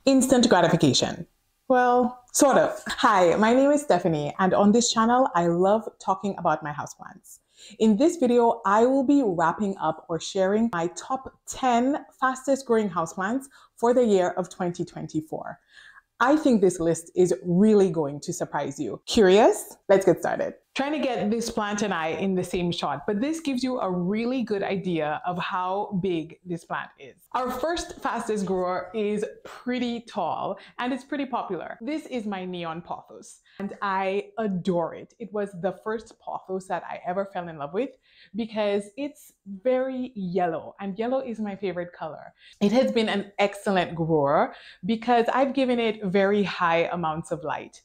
instant gratification. Well, sort of. Hi, my name is Stephanie, and on this channel, I love talking about my houseplants. In this video, I will be wrapping up or sharing my top 10 fastest growing houseplants for the year of 2024. I think this list is really going to surprise you. Curious? Let's get started. Trying to get this plant and I in the same shot, but this gives you a really good idea of how big this plant is. Our first fastest grower is pretty tall and it's pretty popular. This is my neon pothos and I adore it. It was the first pothos that I ever fell in love with because it's very yellow and yellow is my favorite color. It has been an excellent grower because I've given it very high amounts of light.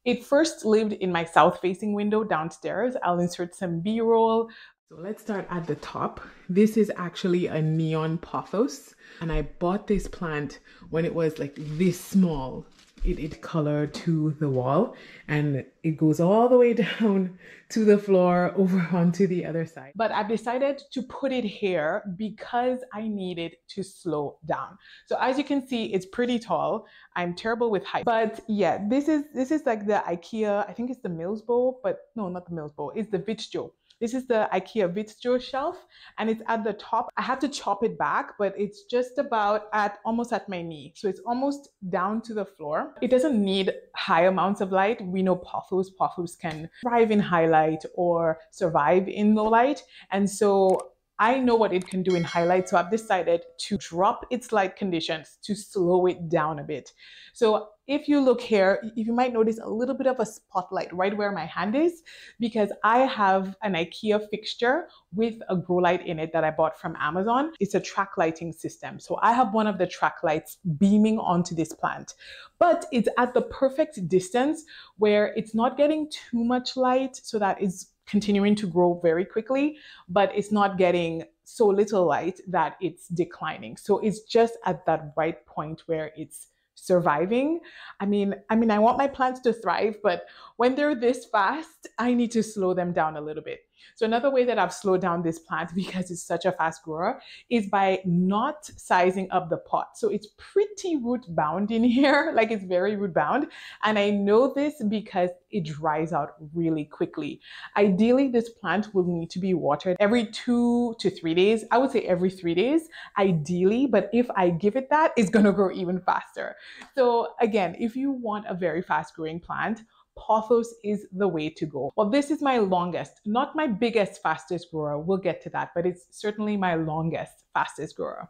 It first lived in my south-facing window downstairs. I'll insert some B-roll. So let's start at the top. This is actually a neon pothos, and I bought this plant when it was like this small. It colored to the wall, and it goes all the way down to the floor over onto the other side. But I've decided to put it here because I needed to slow down. So as you can see, it's pretty tall. I'm terrible with height, but yeah, this is like the IKEA, I think it's the Mills bow, but no, not the Mills bow, it's the Vitjo. This is the IKEA Vitjo shelf and it's at the top. I have to chop it back, but it's just about almost at my knee. So it's almost down to the floor. It doesn't need high amounts of light. We know pothos can thrive in high light or survive in low light. And so I know what it can do in highlight, so I've decided to drop its light conditions to slow it down a bit. So if you look here, you might notice a little bit of a spotlight right where my hand is because I have an IKEA fixture with a grow light in it that I bought from Amazon. It's a track lighting system. So I have one of the track lights beaming onto this plant, but it's at the perfect distance where it's not getting too much light so that it's continuing to grow very quickly, but it's not getting so little light that it's declining. So it's just at that right point where it's surviving. I mean, I want my plants to thrive, but when they're this fast, I need to slow them down a little bit. So another way that I've slowed down this plant because it's such a fast grower is by not sizing up the pot. So it's pretty root bound in here, like it's very root bound. And I know this because it dries out really quickly. Ideally, this plant will need to be watered every 2 to 3 days. I would say every 3 days, ideally, but if I give it that, it's gonna grow even faster. So again, if you want a very fast growing plant, pothos is the way to go. Well, this is my longest, not my biggest, fastest grower. We'll get to that, but it's certainly my longest, fastest grower.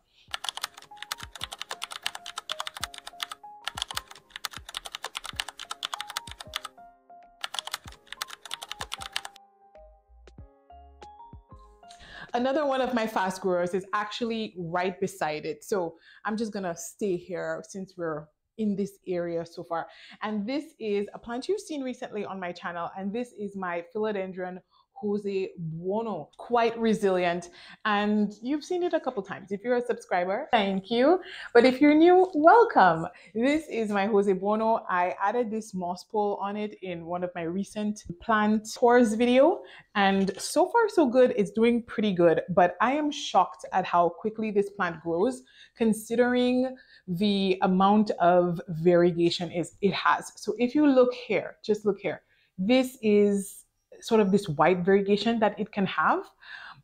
Another one of my fast growers is actually right beside it. So I'm just gonna stay here since we're in this area so far. And this is a plant you've seen recently on my channel. And this is my philodendron Houseplant, quite resilient. And you've seen it a couple times. If you're a subscriber, thank you. But if you're new, welcome. This is my Houseplant. I added this moss pole on it in one of my recent plant tours video. And so far so good, it's doing pretty good. But I am shocked at how quickly this plant grows, considering the amount of variegation it has. So if you look here, just look here, this is sort of this white variegation that it can have.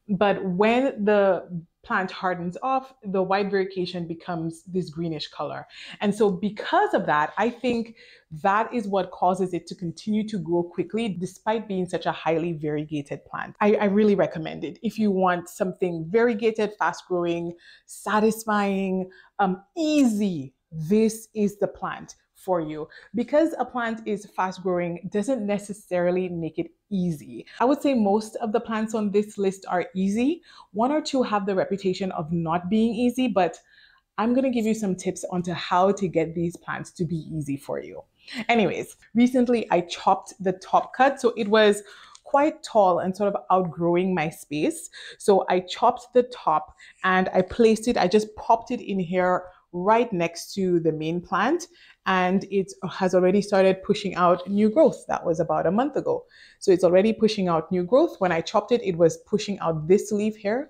But when the plant hardens off, the white variegation becomes this greenish color. And so because of that, I think that is what causes it to continue to grow quickly despite being such a highly variegated plant. I really recommend it. If you want something variegated, fast growing, satisfying, easy, this is the plant for you. Because a plant is fast growing doesn't necessarily make it easy. I would say most of the plants on this list are easy. One or two have the reputation of not being easy, but I'm going to give you some tips onto how to get these plants to be easy for you. Anyways, recently I chopped the top cut. So it was quite tall and sort of outgrowing my space. So I chopped the top and I placed it, I just popped it in here right next to the main plant, and it has already started pushing out new growth. That was about a month ago. So it's already pushing out new growth. When I chopped it, it was pushing out this leaf here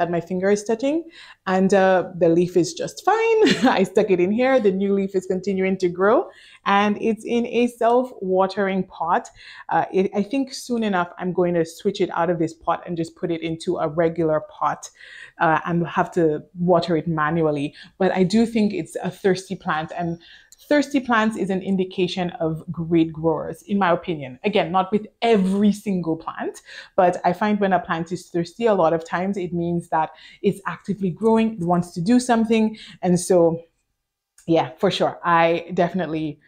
that my finger is touching, and the leaf is just fine. I stuck it in here. The new leaf is continuing to grow, and it's in a self-watering pot. I think soon enough I'm going to switch it out of this pot and just put it into a regular pot and have to water it manually. But I do think it's a thirsty plant, and thirsty plants is an indication of great growers, in my opinion. Again, not with every single plant, but I find when a plant is thirsty, a lot of times it means that it's actively growing, it wants to do something. And so, yeah, for sure, I definitely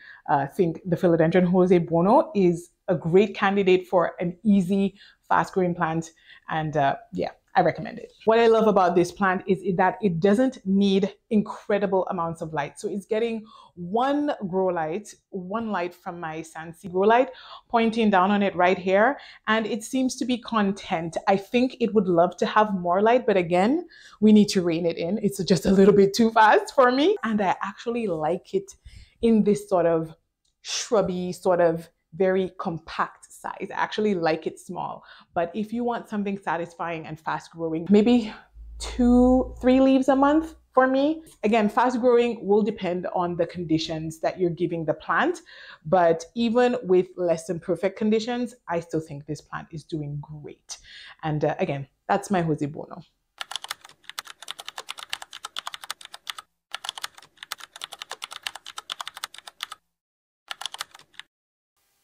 think the Philodendron Jose Bono is a great candidate for an easy, fast-growing plant. And yeah, I recommend it. What I love about this plant is that it doesn't need incredible amounts of light. So it's getting one light from my Sansi grow light, pointing down on it right here. And it seems to be content. I think it would love to have more light, but again, we need to rein it in. It's just a little bit too fast for me. And I actually like it in this sort of shrubby, sort of very compact size. I actually like it small, but if you want something satisfying and fast growing, maybe 2-3 leaves a month for me. Again, fast growing will depend on the conditions that you're giving the plant, but even with less than perfect conditions, I still think this plant is doing great. And again, that's my Jose Bono.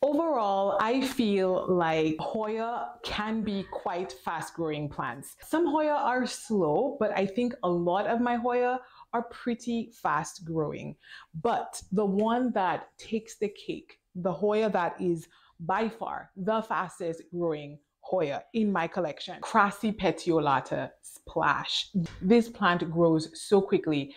Overall, I feel like Hoya can be quite fast-growing plants. Some Hoya are slow, but I think a lot of my Hoya are pretty fast-growing. But the one that takes the cake, the Hoya that is by far the fastest growing Hoya in my collection, Crassipetiolata Splash. This plant grows so quickly.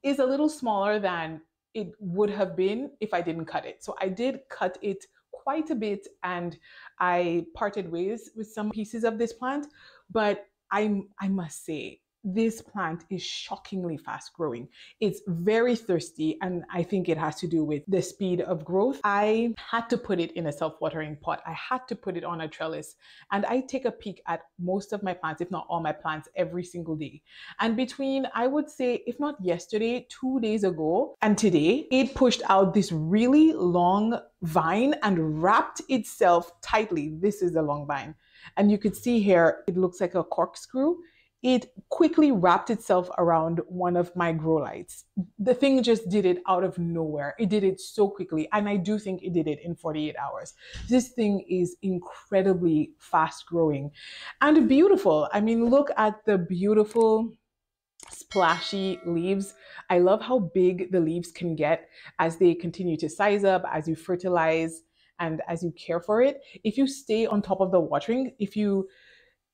It's a little smaller than it would have been if I didn't cut it. So I did cut it quite a bit, and I parted ways with some pieces of this plant, but I must say, this plant is shockingly fast growing. It's very thirsty, and I think it has to do with the speed of growth. I had to put it in a self-watering pot. I had to put it on a trellis, and I take a peek at most of my plants, if not all my plants, every single day. And between, I would say, if not yesterday, 2 days ago, and today, it pushed out this really long vine and wrapped itself tightly. This is a long vine. And you could see here, it looks like a corkscrew. It quickly wrapped itself around one of my grow lights. The thing just did it out of nowhere. It did it so quickly. And I do think it did it in 48 hours. This thing is incredibly fast growing and beautiful. I mean, look at the beautiful splashy leaves. I love how big the leaves can get as they continue to size up, as you fertilize and as you care for it. If you stay on top of the watering, if you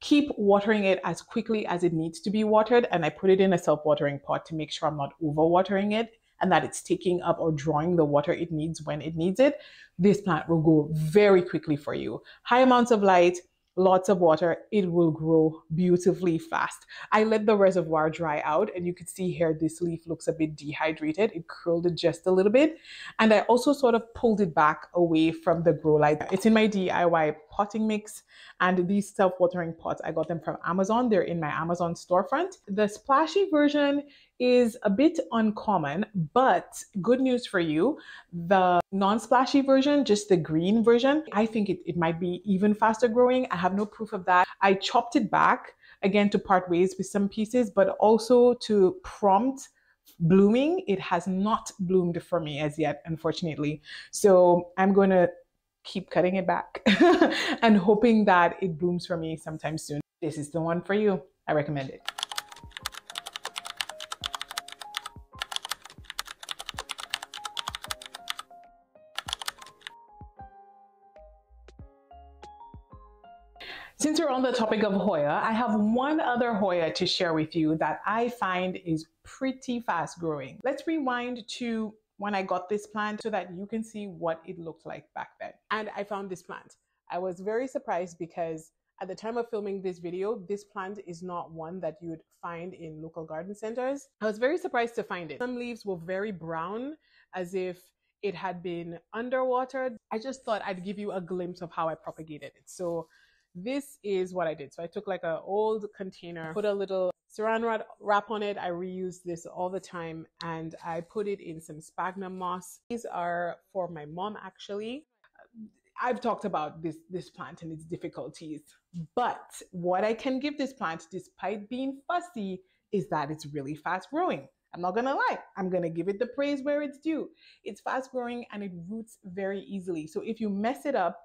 keep watering it as quickly as it needs to be watered, and I put it in a self-watering pot to make sure I'm not over-watering it and that it's taking up or drawing the water it needs when it needs it, this plant will grow very quickly for you. High amounts of light, lots of water, it will grow beautifully fast. I let the reservoir dry out, and you can see here this leaf looks a bit dehydrated. It curled it just a little bit, and I also sort of pulled it back away from the grow light. It's in my DIY potting mix, and these self-watering pots, I got them from Amazon. They're in my Amazon storefront. The splashy version is a bit uncommon, but good news for you, the non-splashy version, just the green version, I think it might be even faster growing. I have no proof of that. I chopped it back again to part ways with some pieces, but also to prompt blooming. It has not bloomed for me as yet, unfortunately. So I'm going to keep cutting it back and hoping that it blooms for me sometime soon. This is the one for you. I recommend it. Since we're on the topic of Hoya, I have one other Hoya to share with you that I find is pretty fast growing. Let's rewind to when I got this plant so that you can see what it looked like back then. And I found this plant. I was very surprised because at the time of filming this video, this plant is not one that you would find in local garden centers. I was very surprised to find it. Some leaves were very brown, as if it had been underwatered. I just thought I'd give you a glimpse of how I propagated it. So this is what I did. So I took like an old container, put a little saran wrap on it. I reuse this all the time, and I put it in some sphagnum moss. These are for my mom, actually. I've talked about this plant and its difficulties, but what I can give this plant, despite being fussy, is that it's really fast growing. I'm not gonna lie, I'm gonna give it the praise where it's due. It's fast growing and it roots very easily. So if you mess it up,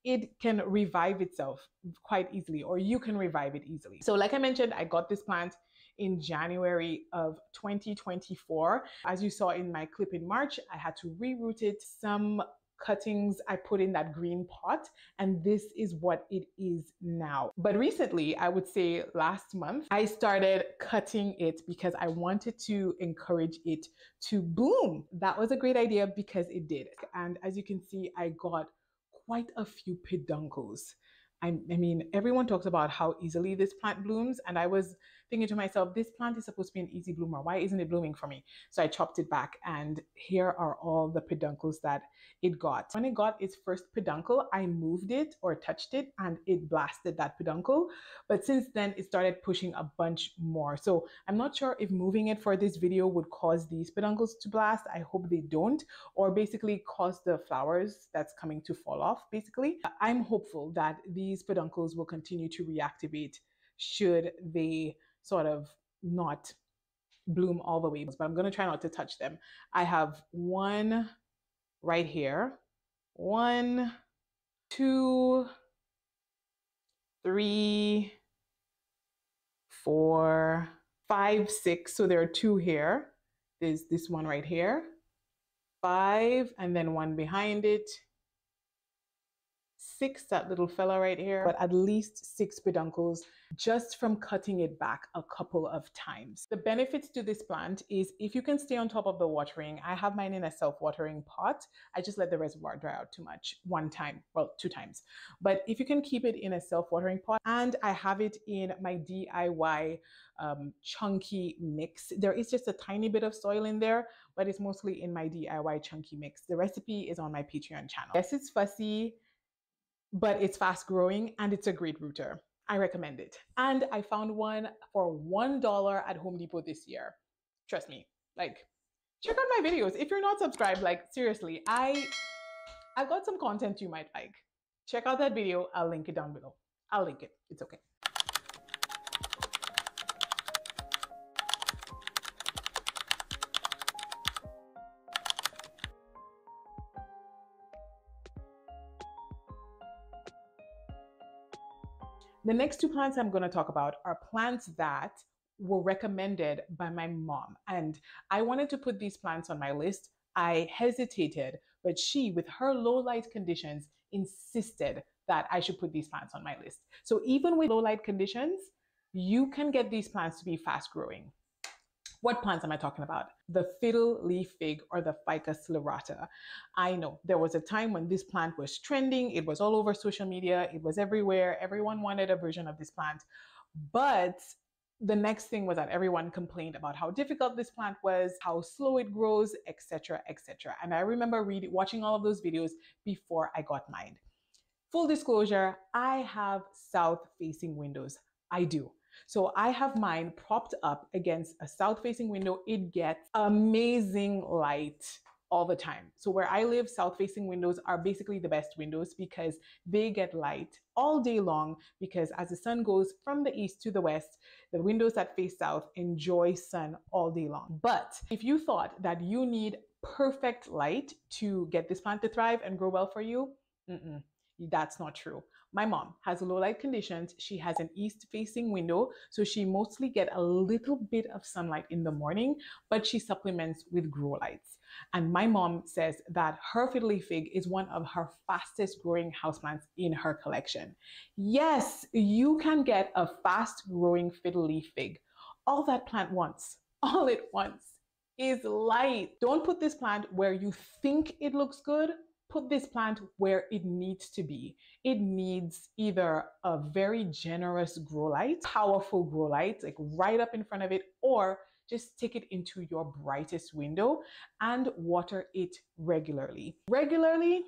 it can revive itself quite easily, or you can revive it easily. So like I mentioned, I got this plant in January of 2024. As you saw in my clip in March, I had to reroot it. Some cuttings I put in that green pot, and this is what it is now. But recently, I would say last month, I started cutting it because I wanted to encourage it to bloom. That was a great idea because it did. And as you can see, I got quite a few peduncles. I mean, everyone talks about how easily this plant blooms, and I was thinking to myself, this plant is supposed to be an easy bloomer. Why isn't it blooming for me? So I chopped it back, and here are all the peduncles that it got. When it got its first peduncle, I moved it or touched it, and it blasted that peduncle. But since then, it started pushing a bunch more. So I'm not sure if moving it for this video would cause these peduncles to blast. I hope they don't, or basically cause the flowers that's coming to fall off, basically. I'm hopeful that these peduncles will continue to reactivate should they sort of not bloom all the way, but I'm going to try not to touch them. I have one right here, 1, 2, 3, 4, 5, 6. So there are 2 here. There's this one right here, 5, and then one behind it, 6, that little fella right here, but at least 6 peduncles just from cutting it back a couple of times. The benefits to this plant is if you can stay on top of the watering. I have mine in a self-watering pot. I just let the reservoir dry out too much one time, well, 2 times. But if you can keep it in a self-watering pot, and I have it in my DIY chunky mix. There is just a tiny bit of soil in there, but it's mostly in my DIY chunky mix. The recipe is on my Patreon channel. Yes, it's fussy, but it's fast growing and it's a great rooter. I recommend it. And I found one for $1 at Home Depot this year. Trust me, like, check out my videos. If you're not subscribed, like, seriously, I've got some content you might like. Check out that video. I'll link it down below. I'll link it. It's okay. The next 2 plants I'm going to talk about are plants that were recommended by my mom. And I wanted to put these plants on my list. I hesitated, but she, with her low light conditions, insisted that I should put these plants on my list. So even with low light conditions, you can get these plants to be fast growing. What plants am I talking about? The fiddle leaf fig, or the Ficus lyrata. I know there was a time when this plant was trending. It was all over social media. It was everywhere. Everyone wanted a version of this plant. But the next thing was that everyone complained about how difficult this plant was, how slow it grows, etc., etc. And I remember watching all of those videos before I got mine. Full disclosure, I have south-facing windows. I do. So I have mine propped up against a south-facing window. It gets amazing light all the time. So where I live, south-facing windows are basically the best windows because they get light all day long, because as the sun goes from the east to the west, the windows that face south enjoy sun all day long. But if you thought that you need perfect light to get this plant to thrive and grow well for you, that's not true. My mom has low light conditions. She has an east facing window, so she mostly get a little bit of sunlight in the morning, but she supplements with grow lights. And my mom says that her fiddle leaf fig is one of her fastest growing houseplants in her collection. Yes, you can get a fast growing fiddle leaf fig. All that plant wants, all it wants, is light. Don't put this plant where you think it looks good. Put this plant where it needs to be. It needs either a very generous grow light, powerful grow light, like right up in front of it, or just stick it into your brightest window and water it regularly. Regularly,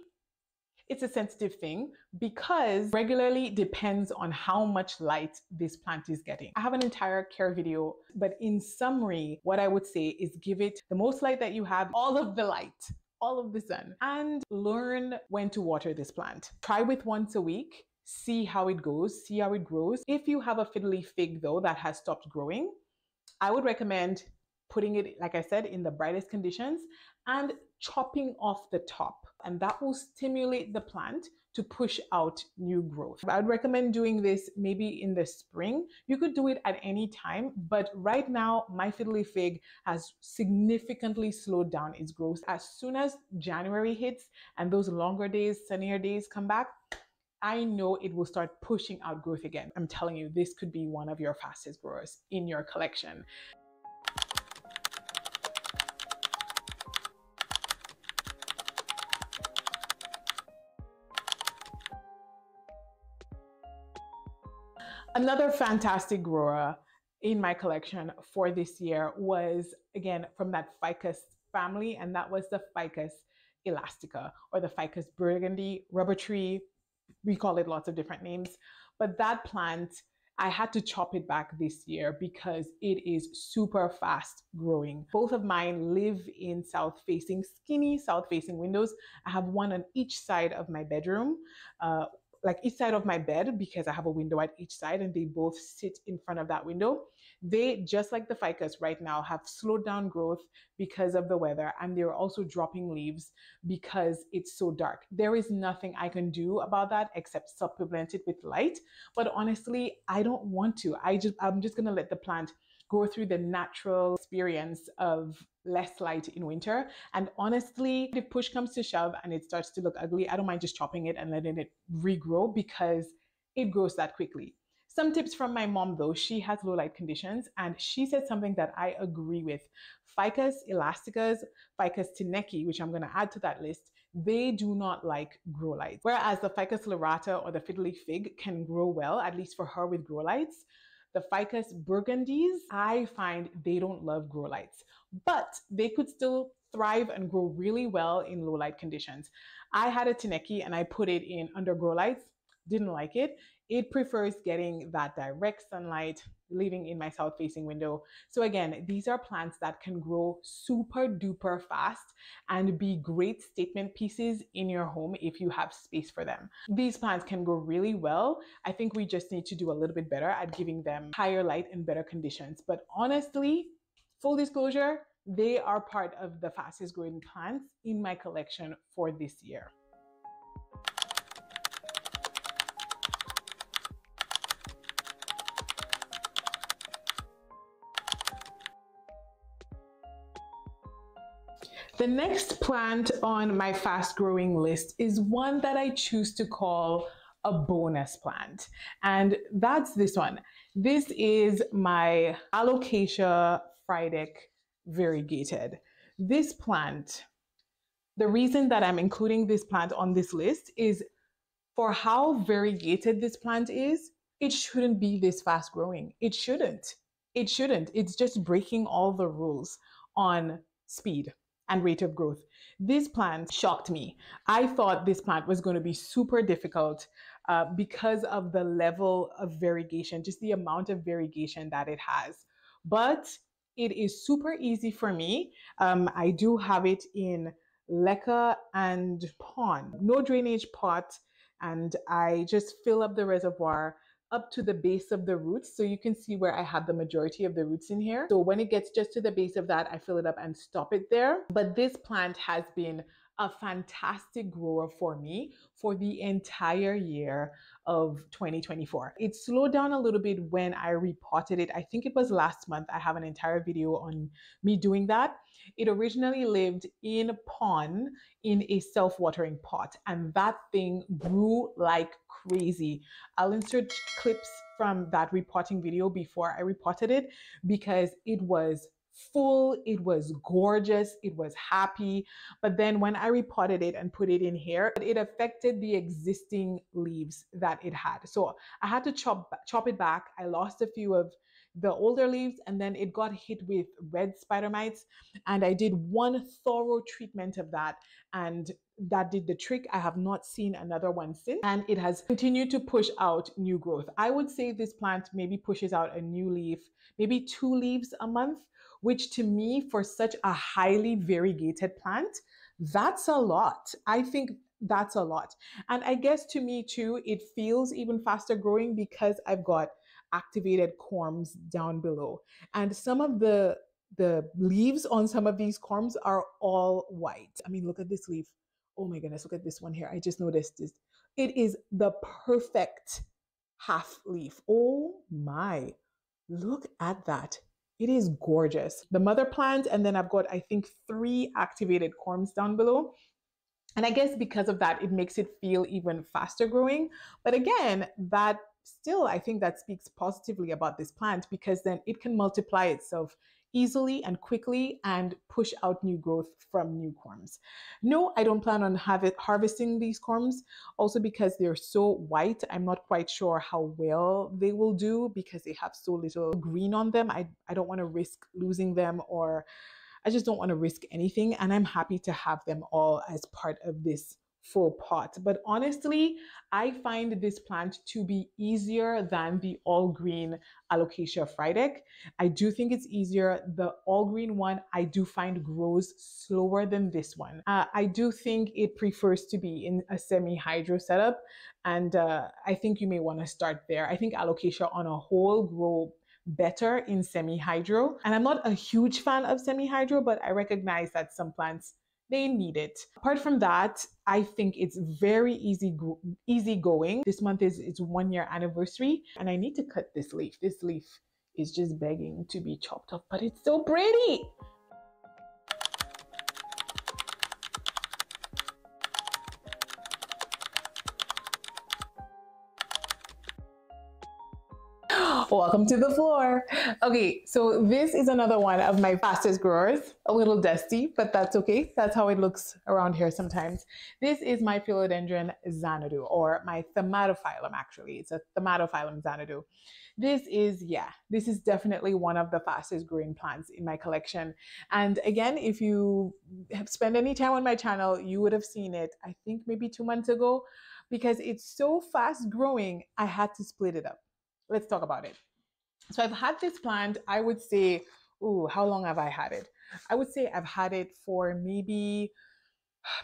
It's a sensitive thing because regularly depends on how much light this plant is getting. I have an entire care video, but in summary, what I would say is give it the most light that you have, all of the light, all of the sun, and learn when to water this plant. Try with once a week, see how it goes, see how it grows. If you have a fiddly fig though that has stopped growing, I would recommend putting it, like I said, in the brightest conditions and chopping off the top. And that will stimulate the plant to push out new growth. I would recommend doing this maybe in the spring. You could do it at any time, but right now my fiddly fig has significantly slowed down its growth. As soon as January hits and those longer days, sunnier days come back, I know it will start pushing out growth again. I'm telling you, this could be one of your fastest growers in your collection. Another fantastic grower in my collection for this year was, again, from that ficus family, and that was the Ficus elastica, or the Ficus burgundy rubber tree. We call it lots of different names, but that plant, I had to chop it back this year because it is super fast growing. Both of mine live in south-facing, skinny south-facing windows. I have one on each side of my bedroom, like each side of my bed, because I have a window at each side and they both sit in front of that window. They, just like the ficus right now, have slowed down growth because of the weather, and they're also dropping leaves because it's so dark. There is nothing I can do about that except supplement it with light. But honestly, I don't want to. I'm just gonna let the plant go through the natural experience of less light in winter. And honestly, if push comes to shove and it starts to look ugly, I don't mind just chopping it and letting it regrow because it grows that quickly. Some tips from my mom though, she has low light conditions and she said something that I agree with. Ficus elasticas, Ficus tineki, which I'm going to add to that list, they do not like grow lights. Whereas the Ficus lyrata or the fiddly fig can grow well, at least for her with grow lights. The Ficus burgundies, I find they don't love grow lights, but they could still thrive and grow really well in low light conditions. I had a tineki and I put it in under grow lights, didn't like it. It prefers getting that direct sunlight, living in my south facing window. So again, these are plants that can grow super duper fast and be great statement pieces in your home if you have space for them. These plants can grow really well. I think we just need to do a little bit better at giving them higher light and better conditions. But honestly, full disclosure, they are part of the fastest growing plants in my collection for this year. The next plant on my fast growing list is one that I choose to call a bonus plant. And that's this one. This is my Alocasia Frydek variegated. This plant, the reason that I'm including this plant on this list is for how variegated this plant is, it shouldn't be this fast growing. It shouldn't. It shouldn't. It's just breaking all the rules on speed and rate of growth. This plant shocked me. I thought this plant was going to be super difficult because of the level of variegation, just the amount of variegation that it has. But it is super easy for me. I do have it in leca and pond, no drainage pot, and I just fill up the reservoir up to the base of the roots. So you can see where I have the majority of the roots in here. So when it gets just to the base of that, I fill it up and stop it there. But this plant has been a fantastic grower for me for the entire year of 2024. It slowed down a little bit when I repotted it. I think it was last month. I have an entire video on me doing that. It originally lived in pond in a self-watering pot, and that thing grew like crazy. I'll insert clips from that repotting video before I repotted it because it was full, it was gorgeous, it was happy. But then when I repotted it and put it in here, it affected the existing leaves that it had. So I had to chop it back. I lost a few of the older leaves, and then it got hit with red spider mites. And I did one thorough treatment of that, and that did the trick. I have not seen another one since, and it has continued to push out new growth. I would say this plant maybe pushes out a new leaf, maybe 2 leaves a month, which to me, for such a highly variegated plant, that's a lot. I think that's a lot. And I guess to me too, it feels even faster growing because I've got activated corms down below. And some of the leaves on some of these corms are all white. I mean, look at this leaf. Oh my goodness, look at this one here. I just noticed this. It is the perfect half leaf. Oh my, look at that. It is gorgeous. The mother plant, and then I've got, I think, 3 activated corms down below. And I guess because of that, it makes it feel even faster growing. But again, that still, I think that speaks positively about this plant, because then it can multiply itself easily and quickly and push out new growth from new corms. No, I don't plan on harvesting these corms, also because they're so white. I'm not quite sure how well they will do because they have so little green on them. I don't want to risk losing them, or I just don't want to risk anything. And I'm happy to have them all as part of this full pot. But honestly, I find this plant to be easier than the all green Alocasia frydek. I do think it's easier. The all green one, I do find grows slower than this one. I do think it prefers to be in a semi-hydro setup. And I think you may want to start there. I think Alocasia on a whole grow better in semi-hydro. And I'm not a huge fan of semi-hydro, but I recognize that some plants, they need it. Apart from that, I think it's very easy going. This month is its 1-year anniversary, and I need to cut this leaf. This leaf is just begging to be chopped off, but it's so pretty. Welcome to the floor. Okay, so this is another one of my fastest growers. A little dusty, but that's okay. That's how it looks around here sometimes. This is my philodendron Xanadu, or my Thematophyllum actually. It's a Thematophyllum Xanadu. This is definitely one of the fastest growing plants in my collection. And again, if you have spent any time on my channel, you would have seen it, I think maybe 2 months ago, because it's so fast growing, I had to split it up. Let's talk about it. So I've had this plant, I would say, how long have I had it? I would say I've had it for maybe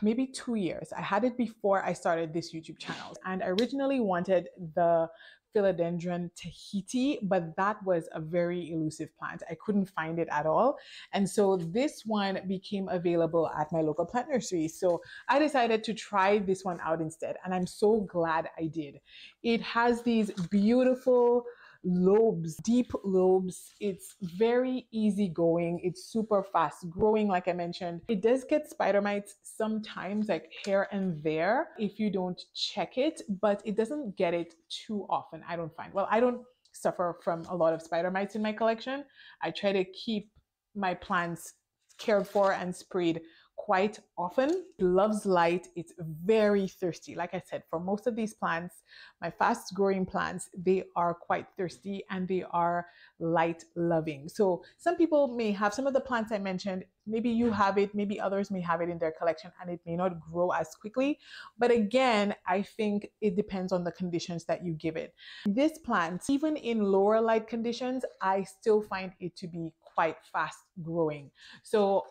2 years. I had it before I started this YouTube channel. And I originally wanted the Philodendron Tahiti, but that was a very elusive plant. I couldn't find it at all. And so this one became available at my local plant nursery. So I decided to try this one out instead. And I'm so glad I did. It has these beautiful lobes, deep lobes. It's very easy going. It's super fast growing, like I mentioned. It does get spider mites sometimes, like here and there, if you don't check it, but it doesn't get it too often, I don't find. Well, I don't suffer from a lot of spider mites in my collection. I try to keep my plants cared for and sprayed quite often. It loves light. It's very thirsty. Like I said, for most of these plants, my fast growing plants, they are quite thirsty and they are light loving. So some people may have some of the plants I mentioned, maybe you have it, maybe others may have it in their collection and it may not grow as quickly. But again, I think it depends on the conditions that you give it. This plant, even in lower light conditions, I still find it to be quite fast growing. So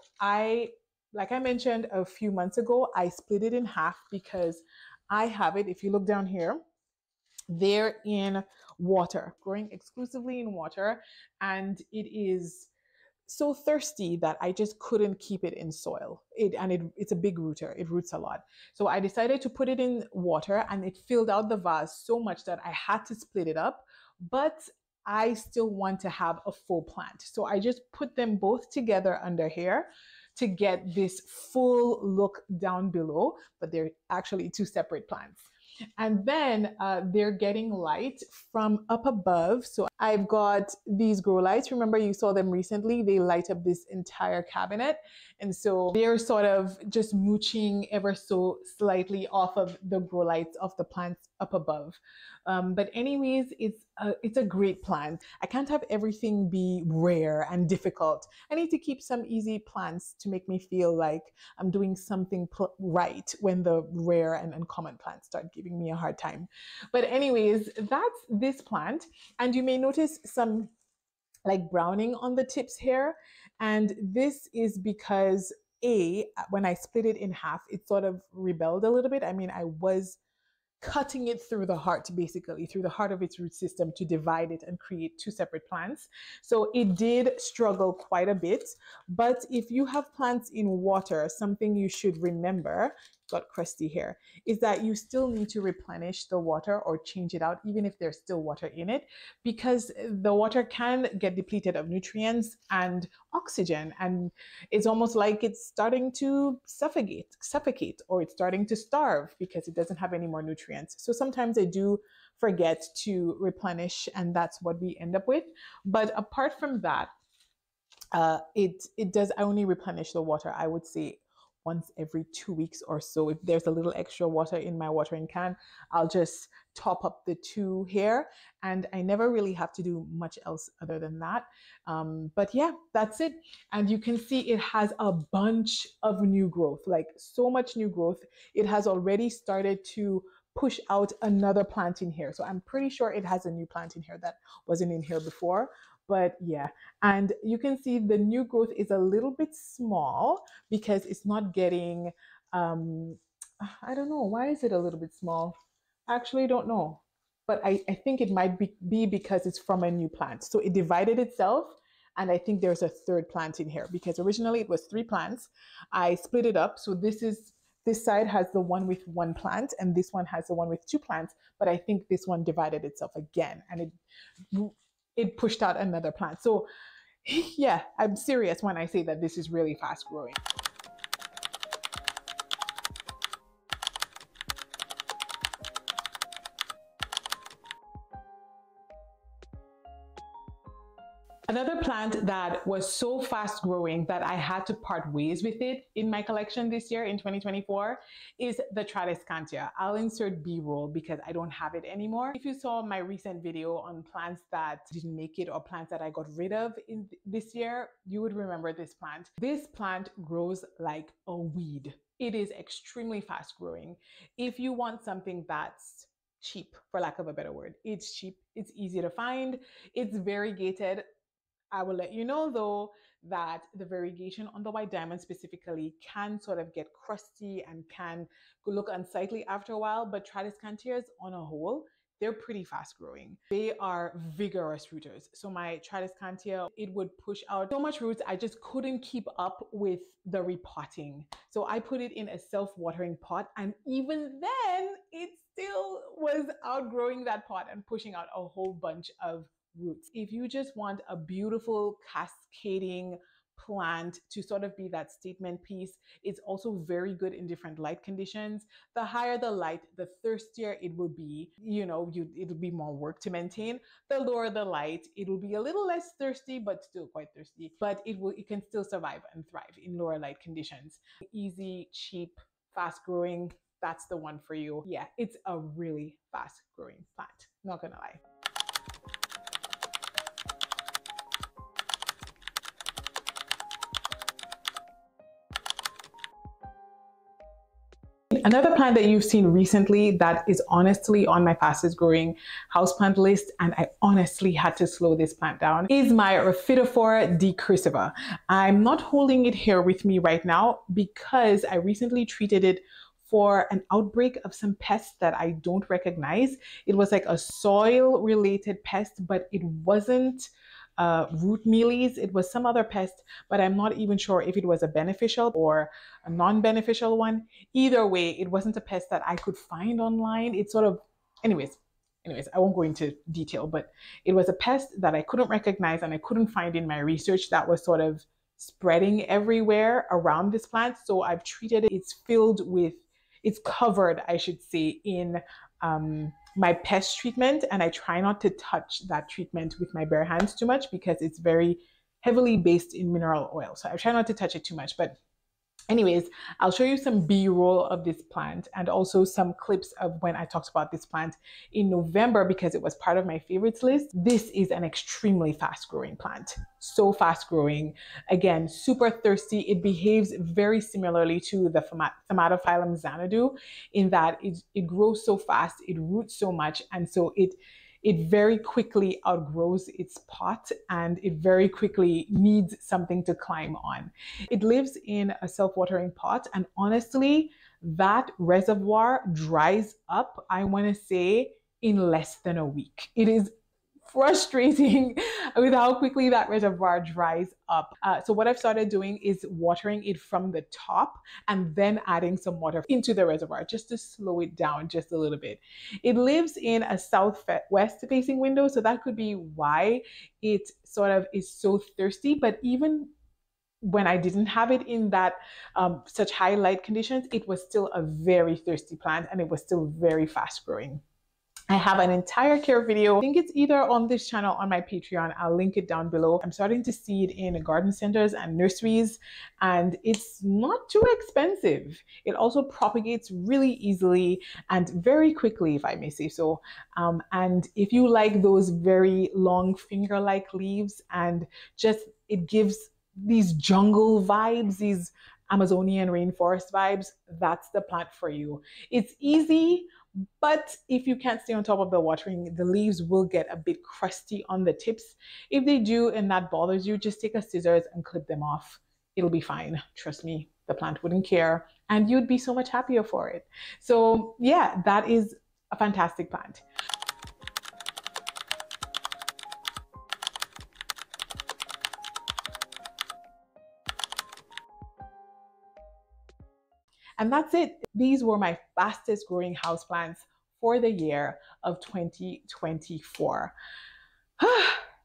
like I mentioned a few months ago, I split it in half because I have it, if you look down here, they're in water, growing exclusively in water. And it is so thirsty that I just couldn't keep it in soil. It's a big rooter. It roots a lot. So I decided to put it in water and it filled out the vase so much that I had to split it up. But I still want to have a full plant. So I just put them both together under here to get this full look down below, but they're actually 2 separate plants. And then they're getting light from up above. So I've got these grow lights. Remember, you saw them recently. They light up this entire cabinet. And so they're sort of just mooching ever so slightly off of the grow lights of the plants up above. But anyways, it's a great plant. I can't have everything be rare and difficult. I need to keep some easy plants to make me feel like I'm doing something right when the rare and uncommon plants start giving me a hard time. But anyways, that's this plant. And you may notice some like browning on the tips here. And this is because when I split it in half, it sort of rebelled a little bit. I mean, I was cutting it through the heart, basically through the heart of its root system to divide it and create two separate plants. So it did struggle quite a bit. But if you have plants in water, something you should remember, got crusty here, is that you still need to replenish the water or change it out, even if there's still water in it, because the water can get depleted of nutrients and oxygen. And it's almost like it's starting to suffocate, or it's starting to starve because it doesn't have any more nutrients. So sometimes I do forget to replenish, and that's what we end up with. But apart from that, it does, I only replenish the water, I would say, once every 2 weeks or so. If there's a little extra water in my watering can, I'll just top up the 2 here, and I never really have to do much else other than that. But yeah, that's it. And you can see it has a bunch of new growth, like so much new growth. It has already started to push out another plant in here. So I'm pretty sure it has a new plant in here that wasn't in here before. But yeah, and you can see the new growth is a little bit small because it's not getting, I don't know, why is it a little bit small? I actually don't know, but I think it might be because it's from a new plant. So it divided itself, and I think there's a third plant in here because originally it was 3 plants. I split it up. So this side has the one with 1 plant, and this one has the one with 2 plants, but I think this one divided itself again, and it pushed out another plant. So yeah, I'm serious when I say that this is really fast growing. Another plant that was so fast growing that I had to part ways with it in my collection this year in 2024 is the Tradescantia. I'll insert B-roll because I don't have it anymore. If you saw my recent video on plants that didn't make it or plants that I got rid of in this year, you would remember this plant. This plant grows like a weed. It is extremely fast growing. If you want something that's cheap, for lack of a better word, it's cheap, it's easy to find, it's variegated. I will let you know though that the variegation on the white diamond specifically can sort of get crusty and can look unsightly after a while, but Tradescantias on a whole, they're pretty fast growing. They are vigorous rooters. So my Tradescantia, it would push out so much roots, I just couldn't keep up with the repotting. So I put it in a self-watering pot, and even then it still was outgrowing that pot and pushing out a whole bunch of roots. If you just want a beautiful cascading plant to sort of be that statement piece, it's also very good in different light conditions. The higher the light, the thirstier it will be. It'll be more work to maintain. The lower the light, it'll be a little less thirsty, but still quite thirsty. But it can still survive and thrive in lower light conditions. Easy, cheap, fast growing, that's the one for you. Yeah, it's a really fast growing plant, not gonna lie. Another plant that you've seen recently that is honestly on my fastest growing houseplant list, and I honestly had to slow this plant down, is my Rhaphidophora decursiva. I'm not holding it here with me right now because I recently treated it for an outbreak of some pests that I don't recognize. It was like a soil related pest, but it wasn't root mealies. It was some other pest, but I'm not even sure if it was a beneficial or a non-beneficial one. Either way, it wasn't a pest that I could find online. It sort of, anyways, I won't go into detail, but it was a pest that I couldn't recognize and I couldn't find in my research that was sort of spreading everywhere around this plant. So I've treated it. It's covered, I should say, in my pest treatment, and I try not to touch that treatment with my bare hands too much because it's very heavily based in mineral oil. So I try not to touch it too much. But anyways, I'll show you some B-roll of this plant and also some clips of when I talked about this plant in November because it was part of my favorites list. This is an extremely fast-growing plant. So fast-growing. Again, super thirsty. It behaves very similarly to the Thamatophyllum Xanadu in that it grows so fast, it roots so much, and so it very quickly outgrows its pot and it very quickly needs something to climb on. It lives in a self-watering pot, and honestly, that reservoir dries up, I want to say, in less than a week. It is frustrating with how quickly that reservoir dries up. So what I've started doing is watering it from the top and then adding some water into the reservoir just to slow it down just a little bit. It lives in a southwest facing window, so that could be why it sort of is so thirsty. But even when I didn't have it in that such high light conditions, it was still a very thirsty plant and it was still very fast growing. I have an entire care video. I think it's either on this channel or on my Patreon. I'll link it down below. I'm starting to see it in garden centers and nurseries, and it's not too expensive. It also propagates really easily and very quickly, if I may say so. And if you like those very long finger-like leaves and just it gives these jungle vibes, these Amazonian rainforest vibes, that's the plant for you. It's easy, but if you can't stay on top of the watering, the leaves will get a bit crusty on the tips. If they do and that bothers you, just take a scissors and clip them off. It'll be fine. Trust me, the plant wouldn't care and you'd be so much happier for it. So yeah, that is a fantastic plant. And that's it. These were my fastest growing houseplants for the year of 2024.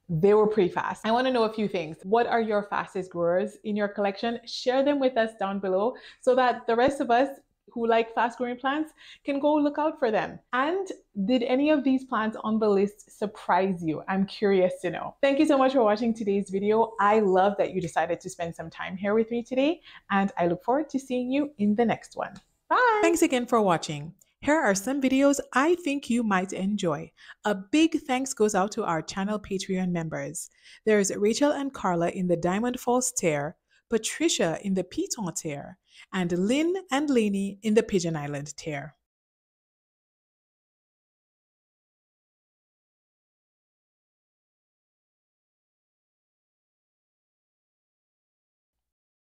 They were pretty fast. I want to know a few things. What are your fastest growers in your collection? Share them with us down below so that the rest of us who like fast growing plants can go look out for them. And did any of these plants on the list surprise you? I'm curious to know. Thank you so much for watching today's video. I love that you decided to spend some time here with me today, and I look forward to seeing you in the next one. Bye. Thanks again for watching. Here are some videos I think you might enjoy. A big thanks goes out to our channel Patreon members. There's Rachel and Carla in the Diamond Falls tier, Patricia in the Piton tier, and Lynn and Lainey in the Pigeon Island tier.